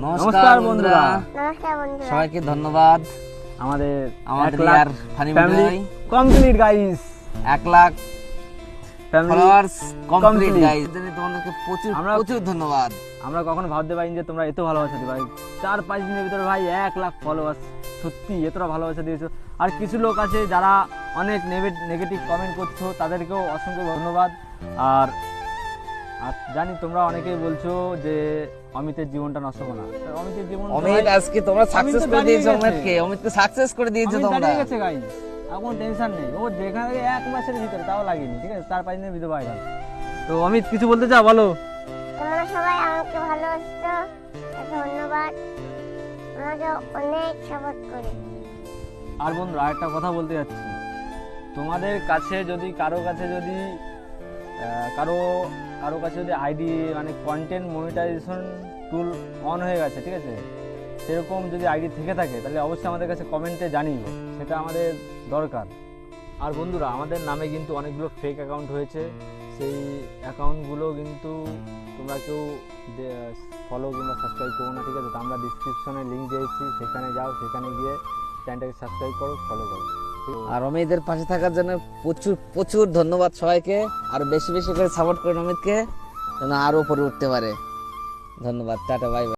নমস্কার বন্ধুরা, নমস্কার বন্ধুরা, সবাইকে ধন্যবাদ। আমাদের আমাদের 1 লাখ আর funny family video complete guys, 1 lakh family followers complete complete। Guys, তোমাদেরকে প্রচুর আমরা- প্রচুর ধন্যবাদ। আমরা কখনো ভাবতে পারিনি যে তোমরা এত ভালোবাসা দিবে ভাই। 4-5 দিনের ভিতরে ভাই 1 লাখ ফলোয়ার্স, সত্যি এতটা ভালোবাসা দিয়েছো। আর কিছু লোক আছে যারা অনেক নেগেটিভ কমেন্ট করছো, তাদেরকেও অসংখ্য ধন্যবাদ। আর আর জানি তোমরা অনেকেই বলছো যে অমিতের জীবনটা নষ্ট করো না। তা অমিতের জীবন তো অমিত ভাই- আজকে তোমরা সাকসেস করে দাঁড়িয়ে দিয়েছো। গেছে। অমিতকে সাকসেস করে দিয়েছো অমিত তোমরা। দাঁড়িয়ে গেছে গাইস, এখন টেনশন নেই। ও যেখানে 1 মাসের ভিতরে তাও লাগেনি, ঠিক আছে, 4-5 দিনের ভিতরে পাই গেল। তো অমিত কিছু বলতে চাও, বলো। তোমরা সবাই আমাকে ভালোবাসছো, ধন্যবাদ। আমাকে অনেক সাপোর্ট করে। আর বন্ধুরা, আরেকটা কথা বলতে যাচ্ছি, তোমাদের কাছে যদি কারো কাছে যদি কারো কাছে যদি আইডি মানে কন্টেন্ট মনিটাইজেশন টুল অন হয়ে গেছে, ঠিক আছে, সেরকম যদি আইডি থেকে থাকে তাহলে অবশ্যই আমাদের কাছে কমেন্টে জানিও, সেটা আমাদের দরকার। আর বন্ধুরা, আমাদের নামে কিন্তু অনেকগুলো ফেক অ্যাকাউন্ট হয়েছে, সেই অ্যাকাউন্টগুলো কিন্তু তোমরা কেউ ফলো কিংবা সাবস্ক্রাইব করো না, ঠিক আছে। তো আমরা ডিসক্রিপশনে লিঙ্ক দিয়েছি, সেখানে যাও, সেখানে গিয়ে চ্যানেলটাকে সাবস্ক্রাইব করো, ফলো করো। আর অমিতের পাশে থাকার জন্য প্রচুর প্রচুর ধন্যবাদ সবাইকে। আর বেশি বেশি করে সাপোর্ট করুন অমিতকে, যেন আরো উপরে উঠতে পারে। ধন্যবাদ, টাটা, বাই বাই।